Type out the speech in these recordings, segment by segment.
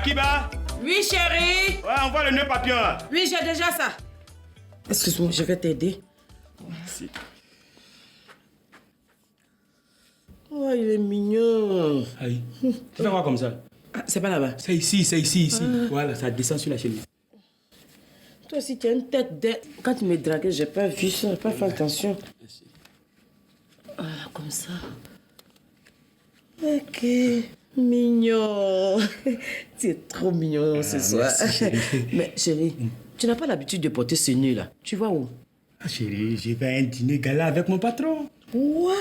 Akiba? Oui, chérie. Ouais, envoie le nœud papillon là. Oui, j'ai déjà ça. Excuse-moi, je vais t'aider. Merci. Oh, il est mignon. Aïe. Tu fais quoi comme ça? Ah, c'est pas là-bas. C'est ici, ici. Voilà, ça descend sur la chemise. Toi aussi, tu as une tête de... Quand tu me draguais, j'ai pas vu ça, j'ai pas fait attention. Merci. Ah, comme ça. Ok. Mignon. Tu es trop mignon ce soir. Merci, chérie. Mais chérie, tu n'as pas l'habitude de porter ce nœud là. Tu vas où? Ah, chérie, j'ai fait un dîner gala avec mon patron. Quoi?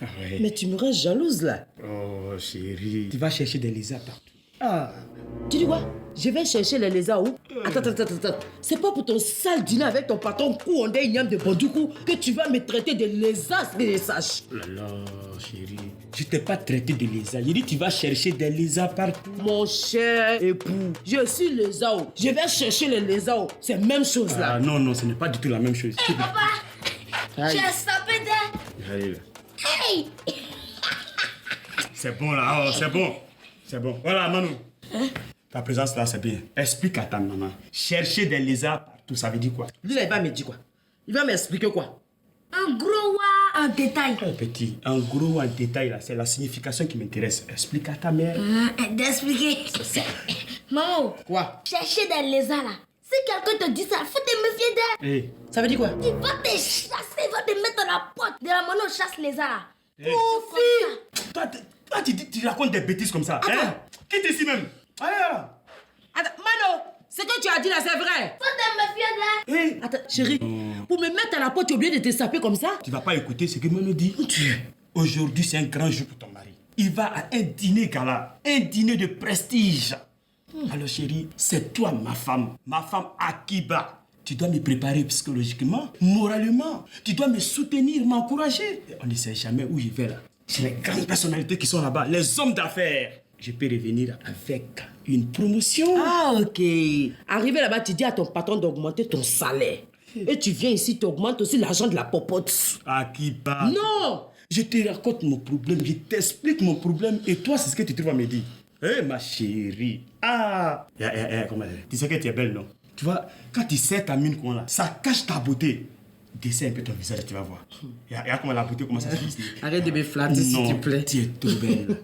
Ah ouais. Mais tu me rends jalouse là. Oh, chérie. Tu vas chercher des lézards partout. Ah. Tu dis quoi? Je vais chercher les lézards où? Attends. C'est pas pour ton sale dîner avec ton patron Kouondé Ignam de Bondoukou que tu vas me traiter de lézard, que je sache. Oh là là, chérie. Je t'ai pas traité de lézard. J'ai dit tu vas chercher des lézards partout. Mon cher époux, je suis lézard. Je vais chercher les lézards. C'est la même chose là. Ah non, ce n'est pas du tout la même chose. Hey, papa! Aïe. J'ai sapé de... Allez, là. Hey! C'est bon là, oh, c'est bon. C'est bon. Voilà, Manu. Ta présence là, c'est bien. Explique à ta maman. Chercher des lézards partout, ça veut dire quoi? Lui là, il va me dire quoi? Il va m'expliquer quoi? En gros, ouais, en détail. Oh, petit, en gros, en détail, là, c'est la signification qui m'intéresse. Explique à ta mère. D'expliquer. Maman, Quoi? chercher des lézards là. Si quelqu'un te dit ça, faut te méfier d'elle. Hé, Ça veut dire quoi? Il va te chasser, il va te mettre dans la porte de la manière où on chasse les lézards là. Hey. Fille! toi, tu racontes des bêtises comme ça. Hein? Quitte ici même. Allez, là. Attends, Mano, ce que tu as dit là, c'est vrai. Faut te méfier d'elle. Hé. Attends, chérie, pour me mettre à la porte, tu es obligé de te saper comme ça? Tu vas pas écouter ce que Manu dit. Aujourd'hui, c'est un grand jour pour ton mari. Il va à un dîner gala, un dîner de prestige. Alors chérie, c'est toi ma femme Akiba. Tu dois me préparer psychologiquement, moralement. Tu dois me soutenir, m'encourager. On ne sait jamais où je vais là. C'est les grandes personnalités qui sont là-bas, les hommes d'affaires. Je peux revenir avec une promotion. Ah, ok. Arrivé là-bas, tu dis à ton patron d'augmenter ton salaire. Et tu viens ici, tu augmentes aussi l'argent de la popote. Akiba. Non! Je te raconte mon problème, je t'explique mon problème et toi, c'est ce que tu trouves à me dire. Hé, ma chérie. Ah! Comment dire? Tu sais que tu es belle, non? Tu vois, quand tu serres ta mine comme là, ça cache ta beauté. Dessine un peu ton visage, tu vas voir. Regarde comment la beauté commence à se dessiner. Arrête de me flatter, s'il te plaît. Tu es trop belle.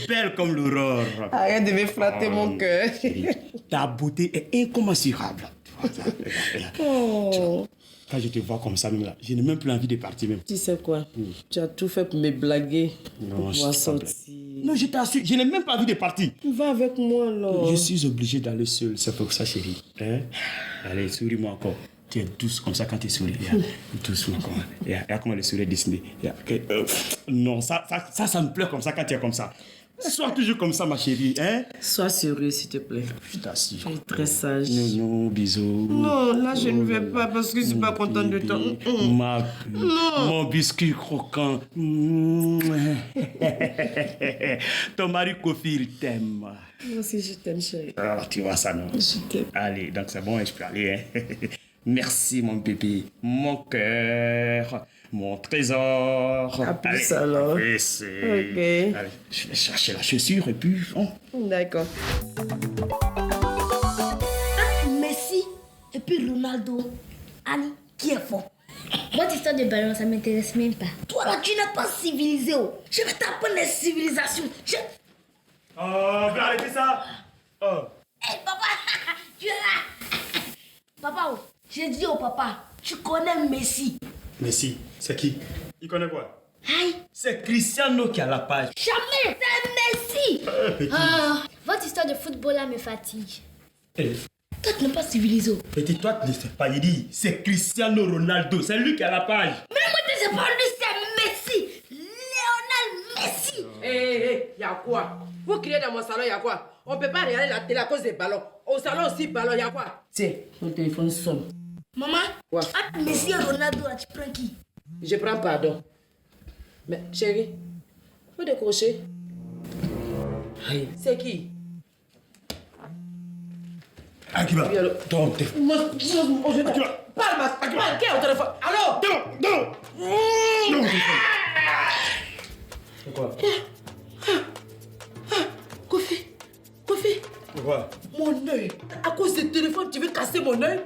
Belle comme l'aurore. Arrête de me flatter, mon cœur. Chérie, ta beauté est incommensurable. Tu vois ça? Oh. Quand je te vois comme ça, même là, je n'ai même plus envie de partir même. Tu sais quoi? Tu as tout fait pour me blaguer. Non, pour je pouvoir t'en plaît. sortir. Non, je t'assure, je n'ai même pas envie de partir. Va avec moi, alors. Je suis obligé d'aller seul, c'est pour ça, chérie. Hein? Allez, souris-moi encore. Tu es douce comme ça quand tu souris. Doucement comme ça. Regarde comment le sourire est dessiné. Non, ça me plaît comme ça quand tu es comme ça. Sois toujours comme ça, ma chérie. Hein? Sois sérieux, s'il te plaît. Je t'assure. Tu es très sage. Non, bisous. Non, là, je ne vais pas parce que je ne suis pas contente de toi. Mon biscuit croquant. Ton mari Kofi, il t'aime. Moi aussi, je t'aime, chérie. Alors, tu vois ça, non? Je t'aime. Allez, donc c'est bon, je peux aller. Hein? Merci, mon bébé. Mon cœur. Mon trésor. À plus, allez, alors. Ok. Allez, Ok. je vais chercher la chaussure et puis... Oh. D'accord. Messi et puis Ronaldo. Annie, qui est fort? Votre histoire de ballon, ça m'intéresse même pas. Toi là, tu n'es pas civilisé. Oh. Je vais t'apprendre les civilisations. Oh, viens arrêter ça. Oh. Hey, papa, tu es là. Papa, oh, j'ai dit au papa, tu connais Messi. Messi, c'est qui? Il connaît quoi? Aïe, C'est Cristiano qui a la page. jamais, c'est Messi. Petit. Votre histoire de football là me fatigue. Eh, Toi, tu n'es pas civilisé. Oh. petit, toi, tu ne sais pas. Il dit, c'est Cristiano Ronaldo. C'est lui qui a la page. Mais moi, tu ne sais pas, lui, c'est Messi. Lionel Messi. Hé, y'a quoi? Vous criez dans mon salon, y'a quoi? On peut pas regarder la télé à cause des ballons. Au salon aussi, ballon, y'a quoi? Tiens, ton téléphone sonne. Maman, Quoi? entre Messi et Ronaldo, là, tu prends qui? Je prends pardon. Mais, chérie, faut décrocher. Aïe, c'est qui? Akiba, Oui, allô? ton téléphone. Moi, je parle, qui est au téléphone? Allô? Non, téléphone. C'est quoi? Kofi. Pourquoi? Hey, à cause du téléphone, tu veux casser mon œil?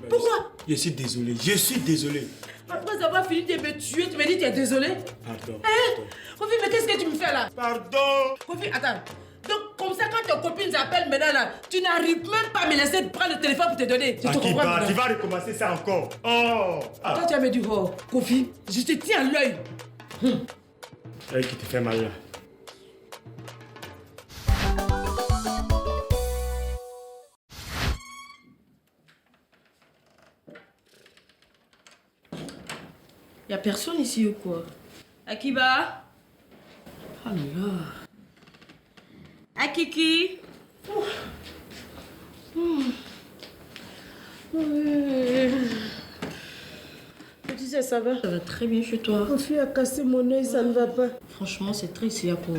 Pourquoi? Je suis désolé, je suis désolé. Après avoir fini de me tuer, tu me dis que tu es désolé? Pardon. Hein? Kofi, mais qu'est-ce que tu me fais là? Pardon. Kofi, attends. Donc, comme ça, quand tes copines appellent maintenant là, tu n'arrives même pas à me laisser prendre le téléphone pour te donner. Je te comprends. Akiba, tu vas recommencer ça encore. Oh. Toi, tu as me dit, oh, Kofi, je te tiens à l'œil. L'œil qui te fait mal là. Y'a personne ici ou quoi? Akiba? Oh là. Akiki? Tu sais, ça va? Ça va très bien chez toi. Kofi a cassé mon œil, ça ne va pas. Franchement, c'est triste, Yako.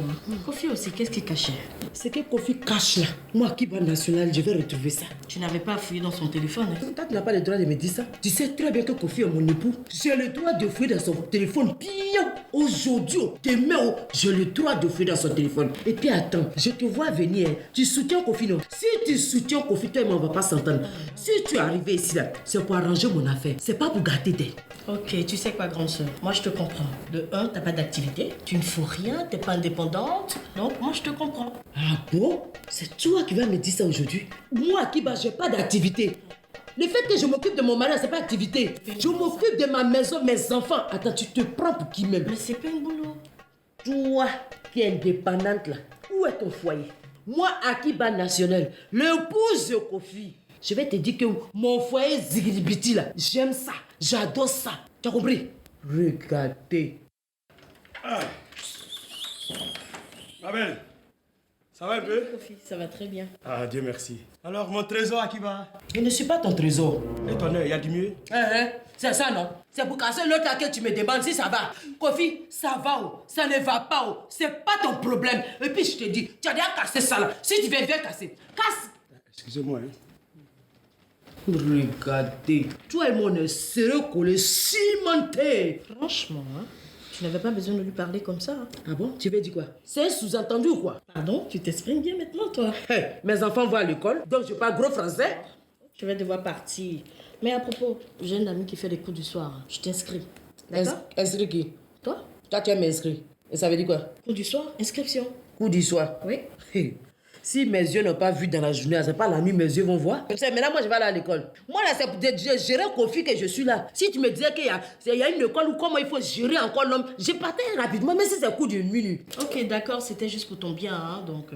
Kofi aussi, qu'est-ce qui cachait? Ce que Kofi cache là, moi, Akiba National, je vais retrouver ça. Tu n'avais pas fouillé dans son téléphone. Toi, tu n'as pas le droit de me dire ça. Tu sais très bien que Kofi est mon époux. J'ai le droit de fouiller dans son téléphone. Bien, aujourd'hui, demain, j'ai le droit de fouiller dans son téléphone. Et puis attends, je te vois venir. Tu soutiens Kofi, non? Si tu soutiens Kofi, toi et moi, on ne va pas s'entendre. Si tu es arrivé ici, là, c'est pour arranger mon affaire. C'est pas pour gâter d'elle. Ok, tu sais quoi, grande soeur? Moi, je te comprends. De un, t'as pas d'activité, tu ne fous rien, t'es pas indépendante. Donc, moi, je te comprends. Ah bon? C'est toi qui vas me dire ça aujourd'hui? Moi, Akiba, j'ai pas d'activité. Le fait que je m'occupe de mon mari, c'est pas activité. Je m'occupe de ma maison, mes enfants. Attends, tu te prends pour qui même? Mais c'est pas un boulot. Toi qui es indépendante là, où est ton foyer? Moi, Akiba National, l'épouse de Kofi. Je vais te dire que mon foyer Zigibiti là, j'aime ça, j'adore ça. Tu as compris? Regardez. Ah. Ma belle, ça va un peu? Kofi, ça va très bien. Ah, Dieu merci. Alors, mon trésor, Akiba? Je ne suis pas ton trésor. Et ton œil, il y a du mieux? C'est ça non? C'est pour casser l'autre à que tu me demandes si ça va. Kofi, ça va ou ça ne va pas ou c'est pas ton problème. Et puis je te dis, tu as déjà cassé ça là. Si tu veux, viens casser. Casse! Excusez-moi, hein. Regardez, toi et moi on est sérieux collés, cimentés. Franchement, hein, tu n'avais pas besoin de lui parler comme ça. Hein. Ah bon? Tu veux dire quoi? C'est sous-entendu ou quoi? Pardon, tu t'exprimes bien maintenant, toi. Hey, mes enfants vont à l'école, donc je parle gros français. Je vais devoir partir. Mais à propos, j'ai une amie qui fait des cours du soir. Je t'inscris. D'accord? Inscrit qui? Toi? Toi tu es m'inscrit. Et ça veut dire quoi? Cours du soir, inscription. Coup du soir. Oui. Hey. Si mes yeux n'ont pas vu dans la journée, c'est pas la nuit mes yeux vont voir. Mais là, moi, je vais aller à l'école. Moi, là, c'est pour gérer Kofi que je suis là. Si tu me disais qu'il y a une école où comment il faut gérer encore l'homme, je partais rapidement, même si c'est coup d'une minute. Ok, d'accord, c'était juste pour ton bien, hein, donc...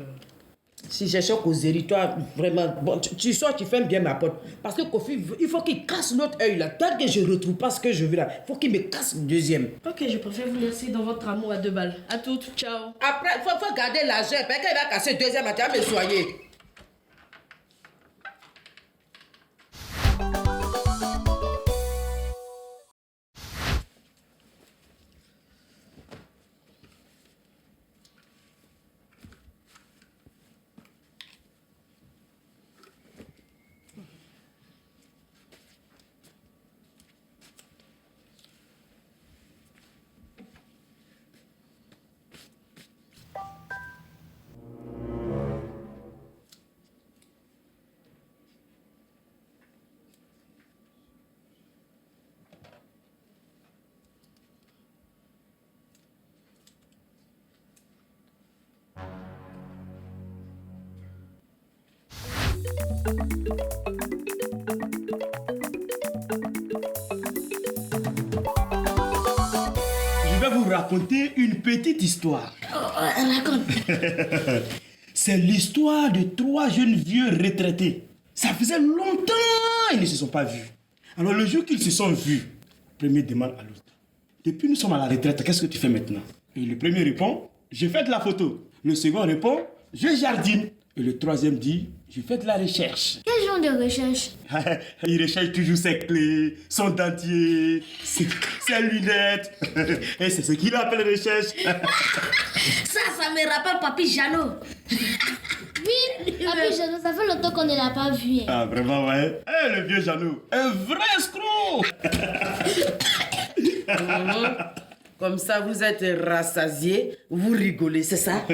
Si je cherche causerie, toi, vraiment, bon, tu sors, tu fermes bien ma porte. Parce que Kofi, il faut qu'il casse l'autre œil là. Tant que je ne retrouve pas ce que je veux là, il faut qu'il me casse le deuxième. Ok, je préfère vous laisser dans votre amour à 2 balles. À toutes, ciao. Après, il faut garder l'argent, parce qu'il va casser le deuxième, tu vas me soigner. Je vais vous raconter une petite histoire. Raconte. C'est l'histoire de 3 jeunes vieux retraités. Ça faisait longtemps ils ne se sont pas vus. Alors le jour qu'ils se sont vus, le premier demande à l'autre. Depuis nous sommes à la retraite, qu'est-ce que tu fais maintenant? Et le premier répond, je fais de la photo. Le second répond, je jardine. Et le troisième dit, je fais de la recherche. Quel genre de recherche? Il recherche toujours ses clés, son dentier, ses lunettes. Et c'est ce qu'il appelle recherche. Ça me rappelle Papy Jeannot. Oui, Papy Jeannot, ça fait longtemps qu'on ne l'a pas vu. Hein. Ah, vraiment, ouais. Eh, le vieux Jeannot, un vrai escroc. Comme ça, vous êtes rassasié, vous rigolez, c'est ça?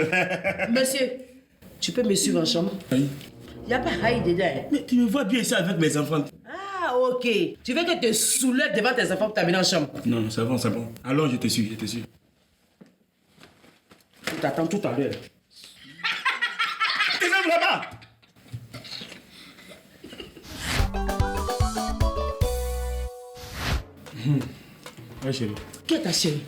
Monsieur, tu peux me suivre en chambre? Oui. Il n'y a pas haï dedans. Hein. Mais tu me vois bien ici avec mes enfants. Ah, ok. Tu veux que tu te soulèves devant tes enfants pour t'amener en chambre? Non, c'est bon, c'est bon. Alors, je te suis, je te suis. Je t'attends tout à l'heure. Tu veux là-bas? Ouais, chérie. Qui est ta chérie?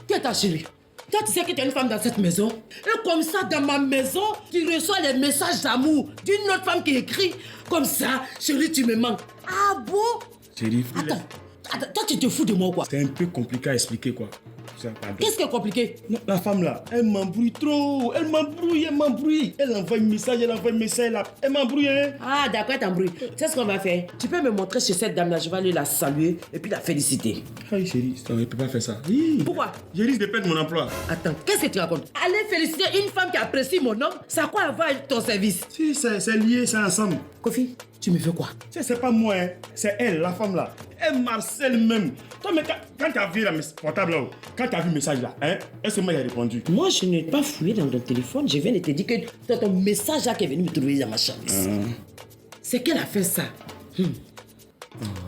Qui est ta chérie? Toi, tu sais que tu es une femme dans cette maison. Et comme ça, dans ma maison, tu reçois les messages d'amour d'une autre femme qui écrit comme ça, chérie, tu me manques. Ah bon? Chérie, Attends, toi, tu te fous de moi ou quoi? c'est un peu compliqué à expliquer, quoi. Qu'est-ce qui est compliqué? Non, la femme là, elle m'embrouille trop. Elle m'embrouille. Elle envoie un message, là. Elle m'embrouille, hein. Ah, d'accord, t'embrouille. Tu sais ce qu'on va faire? Tu peux me montrer chez cette dame-là, je vais aller la saluer et puis la féliciter. Aïe, chérie, on ne peut pas faire ça. Oui. Pourquoi? Je risque de perdre mon emploi. Attends, qu'est-ce que tu racontes? Aller féliciter une femme qui apprécie mon homme, ça a quoi à voir avec ton service? Si, c'est lié, c'est ensemble. Kofi, tu me fais quoi? Tu sais, c'est pas moi, hein. C'est elle, la femme là. Elle m'harcèle même. Toi, mais quand tu as vu le portable là, quand tu as vu le message là, hein, est-ce que moi j'ai répondu? Moi, je n'ai pas fouillé dans ton téléphone. Je viens de te dire que c'est ton message là qui est venu me trouver dans ma chambre. C'est qu'elle a fait ça.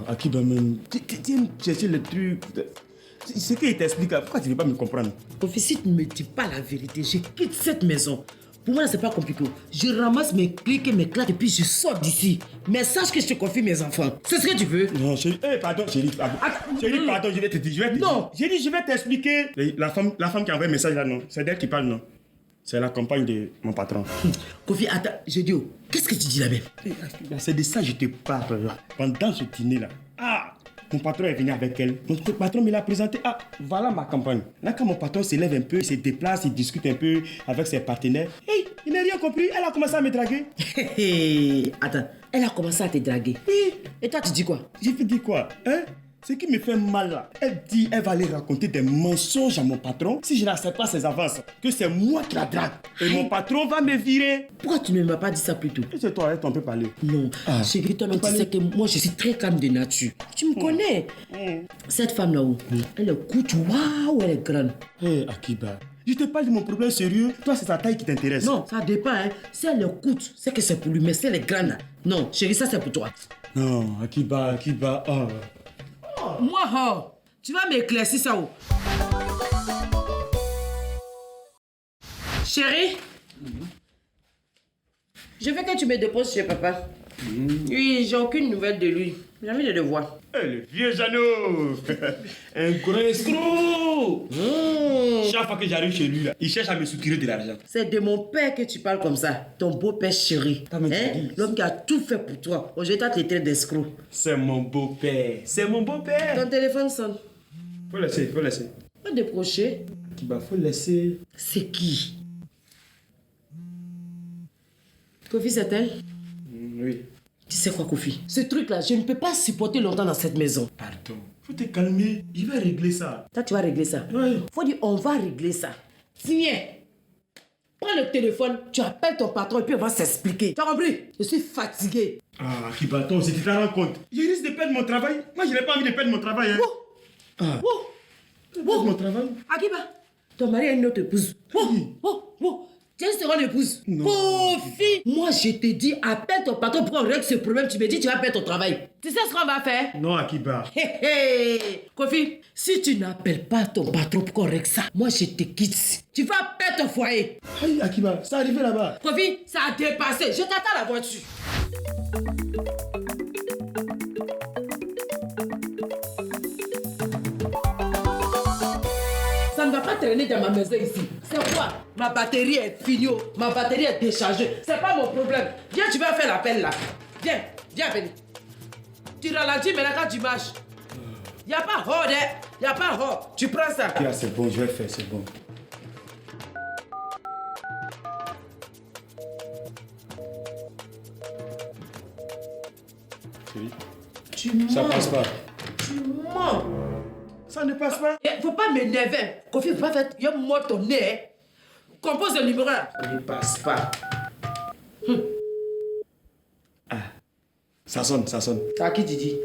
Akiba, même. Tu aimes chercher le truc. C'est qu'il t'explique. Pourquoi tu ne veux pas me comprendre? Kofi, si tu ne me dis pas la vérité, je quitte cette maison. Pour moi, c'est pas compliqué. Je ramasse mes clics et mes claques et puis je sors d'ici. Mais sache que je te confie mes enfants. C'est ce que tu veux? Non, chérie. Pardon, chérie. Chérie, pardon, je vais te dire. Non. J'ai dit, je vais t'expliquer. La femme qui a envoyé un message là, non. C'est d'elle qui parle, non. C'est la compagne de mon patron. Kofi, attends, je dis, qu'est-ce que tu dis là-bas? C'est de ça que je te parle là. Pendant ce dîner là. Ah! Mon patron est venu avec elle. Mon patron me l'a présenté. Ah, voilà ma campagne. Là, quand mon patron s'élève un peu, il se déplace, il discute un peu avec ses partenaires. Hey, il n'a rien compris. Elle a commencé à me draguer. Attends, elle a commencé à te draguer. Oui. Et toi, tu dis quoi? J'ai fait dire quoi? Hein? Ce qui me fait mal là, elle dit elle va aller raconter des mensonges à mon patron si je n'accepte pas ses avances. Que c'est moi qui la drague. Et mon patron va me virer. Pourquoi tu ne m'as pas dit ça plus tôt? Et c'est toi, on peut parler. Non, chérie, toi, tu sais que moi, je suis très calme de nature. Tu me connais. Cette femme là-haut, elle est coûte, waouh, elle est grande. Hé, Akiba, je te parle de mon problème sérieux. Toi, c'est sa taille qui t'intéresse. Non, ça dépend. Hein. Si elle est coûte, c'est que c'est pour lui, mais si elle est grande là, non, chérie, ça c'est pour toi. Non, Akiba, oh. Moi, tu vas m'éclaircir ça où? Chérie, je veux que tu me déposes chez papa. Oui, j'ai aucune nouvelle de lui. J'ai envie de le voir. Le vieux Jeannot. Un gros escroc. Chaque fois que j'arrive chez lui, là, il cherche à me soutirer de l'argent. C'est de mon père que tu parles comme ça. Ton beau-père chéri. T'as même dit. L'homme qui a tout fait pour toi. Aujourd'hui, t'as traité d'escroc. C'est mon beau-père. C'est mon beau-père. Ton téléphone sonne. Faut laisser. Pas décrocher. Kiba, faut laisser. C'est qui? Kofi, c'est elle? Oui. Tu sais quoi, Kofi? Ce truc-là, je ne peux pas supporter longtemps dans cette maison. Pardon. Faut te calmer. Je vais régler ça. Toi, tu vas régler ça. Oui. Faut dire, on va régler ça. Tiens, prends le téléphone, tu appelles ton patron et puis on va s'expliquer. Tu as compris? Je suis fatiguée. Ah, Kiba, toi aussi, tu t'en rends compte. Je risque de perdre mon travail. Moi, je n'ai pas envie de perdre mon travail. Hein. Perdre mon travail. Akiba, ton mari a une autre épouse. Tiens, c'est une épouse. Non. Kofi, moi je te dis, appelle ton patron pour qu'on règle ce problème. Tu me dis, tu vas perdre ton travail. Tu sais ce qu'on va faire? Non, Akiba. Kofi, si tu n'appelles pas ton patron pour qu'on règle ça, moi je te quitte. Tu vas perdre ton foyer. Aïe, Akiba, c'est arrivé là-bas. Kofi, ça a dépassé. Je t'attends à la voiture. Ça ne va pas traîner dans ma maison ici. C'est quoi? Ma batterie est finie. Ma batterie est déchargée. C'est pas mon problème. Viens, tu vas faire l'appel là. Viens, Benny. Tu ralentis maintenant quand tu marches. Y'a pas hors, hein? Y'a pas hors. Tu prends ça. Là, c'est bon, je vais faire, c'est bon. Ça passe pas. Tu mens. Ça ne passe pas. Faut pas m'énerver. Kofi, faut pas faire. Y'a mort ton nez. Hein? Compose le numéro là. Ça ne passe pas. Ça sonne. C'est à qui tu dis?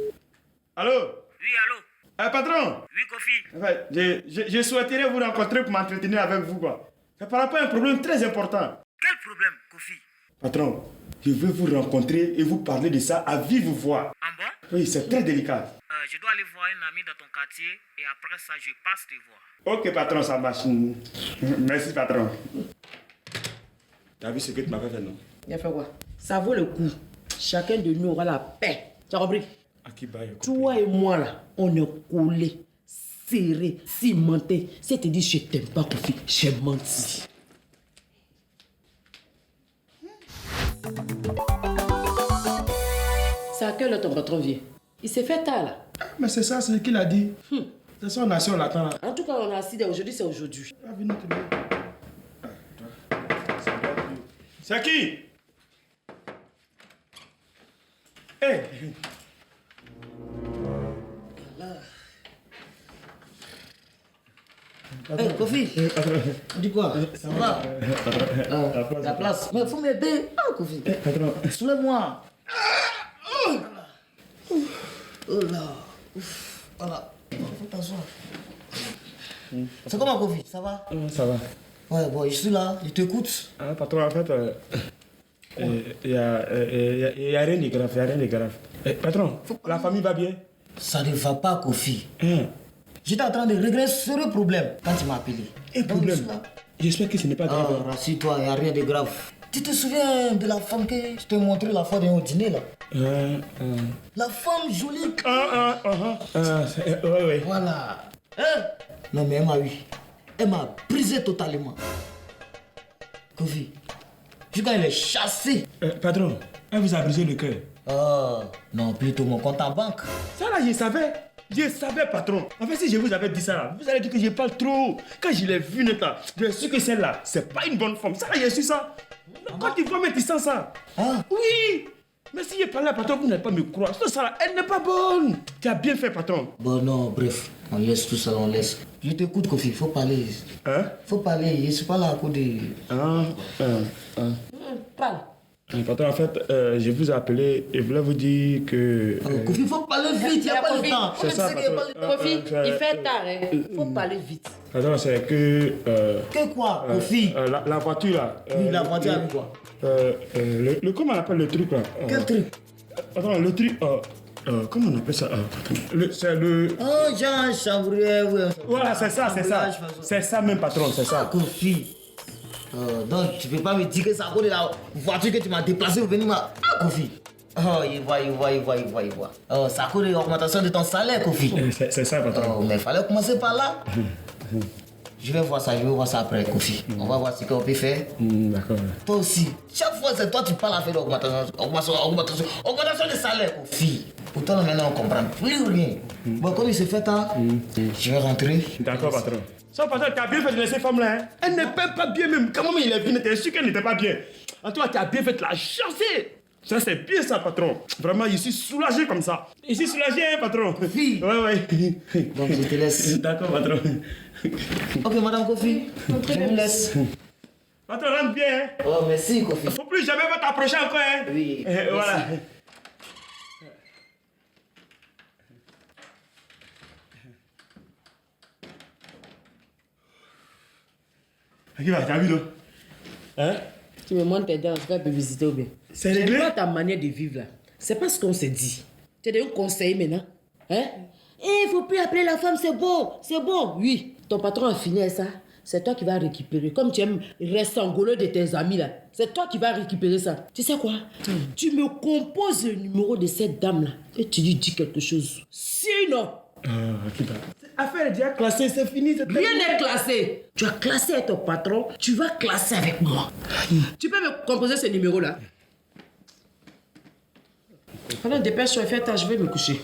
Allô? Oui, allô? Patron? Oui, Kofi. Enfin, je souhaiterais vous rencontrer pour m'entretenir avec vous, quoi. C'est par rapport à un problème très important. Quel problème, Kofi? Patron, Je veux vous rencontrer et vous parler de ça à vive voix. En bon? Oui, c'est très délicat. Je dois aller voir un ami dans ton quartier et après ça, je passe te voir. Ok, patron, ça marche. Merci, patron. T'as vu ce que tu m'avais fait, non? Il a fait quoi? Ça vaut le coup. Chacun de nous aura la paix. Tu as compris? Akiba, il a compris. Toi et moi, là, on est collés, serrés, cimentés. Si elle te dit je t'aime pas, Kofi, j'ai menti. C'est à quelle heure ton patron vient? Il s'est fait tard, là. Mais c'est ça, c'est ce qu'il a dit. C'est son nation, on l'attend là. En tout cas, on a assis aujourd'hui, c'est aujourd'hui. Il va venir te dire. C'est qui? Hé! Hey, Kofi, dis quoi? Ça va? La place. Mais faut m'aider. Ah, Kofi. Soulève-moi. Oh là. Voilà. Faut t'asseoir. C'est comment, Kofi? Ça va? Ça va. Ouais, bon, je suis là, je t'écoute. Ah, patron, en fait, il y a rien de grave, il y a rien de grave. Patron, la famille va bien? Ça ne va pas, Kofi. Hein? J'étais en train de régler ce problème quand tu m'as appelé. Un Donc, problème? je suis là. J'espère que ce n'est pas grave. Ah, rassure-toi, il n'y a rien de grave. Tu te souviens de la femme que je t'ai montré la fois au dîner là? La femme jolie. Ouais. Voilà. Hein? Non mais elle m'a eu. Elle m'a brisé totalement. Kofi, jusqu'à elle est chassée. Patron, elle vous a brisé le cœur. Oh, non, plutôt mon compte en banque. Ça là, je savais. Je savais, patron. En fait, si je vous avais dit ça là, vous allez dire que je parle trop. Quand je l'ai vu net là, j'ai su que celle-là, c'est pas une bonne femme. Ça là, j'ai su ça. Quand tu vois, mais tu sens ça. Ah. Oui. Mais si je parle à patron, vous n'allez pas me croire. Ça là, elle n'est pas bonne. Tu as bien fait, patron. Bon, non, bref, on laisse tout ça, on laisse. Je t'écoute, Kofi, faut parler. Hein? Faut parler, je suis pas là à cause de... Parle. Patron, en fait, je vous ai appelé et voulais vous dire que... Kofi, faut parler vite, il n'y a pas le temps. C'est ça, patron. Kofi, il fait tard, hein. Faut parler vite. Patron, c'est que... Que quoi, Kofi? la voiture là. Oui, la voiture avec quoi? Comment on appelle le truc là? Quel truc? Attends, le truc... comment on appelle ça? C'est le... Oh, Jean Chambrier, oui. Voilà, c'est ça, c'est ça. C'est ça même, patron, c'est ça. Kofi. Donc, tu peux pas me dire que c'est à cause de la voiture que tu m'as déplacée pour venir ma... Ah, Kofi. Oh, il voit. Oh, c'est à cause de l'augmentation de ton salaire, Kofi. C'est ça, patron. Oh, mais il fallait commencer par là. Je vais voir ça après, Kofi. On va voir ce qu'on peut faire. D'accord. Toi aussi. Chaque fois, c'est toi qui parles à faire augmentation de salaire, Kofi. Pourtant, maintenant, on comprend plus rien. Bon, comme il se fait tard, je vais rentrer. D'accord, patron. Ça, patron, tu as bien fait de laisser femme là. Hein? Elle n'est pas bien même. Comment il est venu? T'es sûr qu'elle n'était pas bien. En toi, tu as bien fait de la chasser. Ça, c'est bien ça, patron. Vraiment, je suis soulagé comme ça. Je suis soulagé, hein, patron. Kofi. Ouais. Donc, je te laisse. D'accord, patron. Ok, madame Kofi, je vous laisse. Patron, rentre bien, hein. Oh, merci, Kofi. Faut plus jamais t'approcher encore, hein. Oui. Voilà. Qui va, t'as vu, non? Hein? Tu me montres tes dents, je vais te visiter ou bien? C'est réglé? C'est pas ta manière de vivre là. C'est pas ce qu'on s'est dit. Tu es devenu conseiller maintenant. Hein? Il faut plus appeler la femme, c'est bon. Oui. Ton patron a fini avec ça. C'est toi qui vas récupérer. Comme tu aimes rester angoleux de tes amis là. C'est toi qui vas récupérer ça. Tu sais quoi? Tu me composes le numéro de cette dame là. Et tu lui dis quelque chose. Sinon... Affaire est déjà classée, c'est fini. Rien n'est classé. Tu as classé avec ton patron, tu vas classer avec moi. Tu peux me composer ce numéro-là? Pendant dépêche-toi, fais ta, je vais me coucher.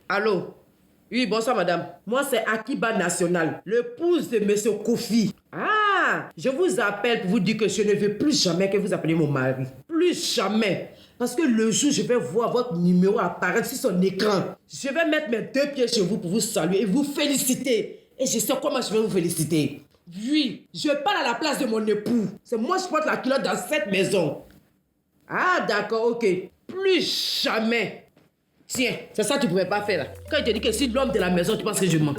Allô? Oui, bonsoir madame. Moi c'est Akiba National, l'épouse de monsieur Kofi. Ah, je vous appelle pour vous dire que je ne veux plus jamais que vous appeliez mon mari. Plus jamais. Parce que le jour où je vais voir votre numéro apparaître sur son écran, je vais mettre mes 2 pieds chez vous pour vous saluer et vous féliciter. Et je sais comment je vais vous féliciter. Oui, je parle à la place de mon époux. C'est moi qui porte la culotte dans cette maison. Ah, d'accord, ok. Plus jamais. Tiens, c'est ça que tu ne pouvais pas faire là. Quand il te dit que si l'homme de la maison, tu penses que je mens.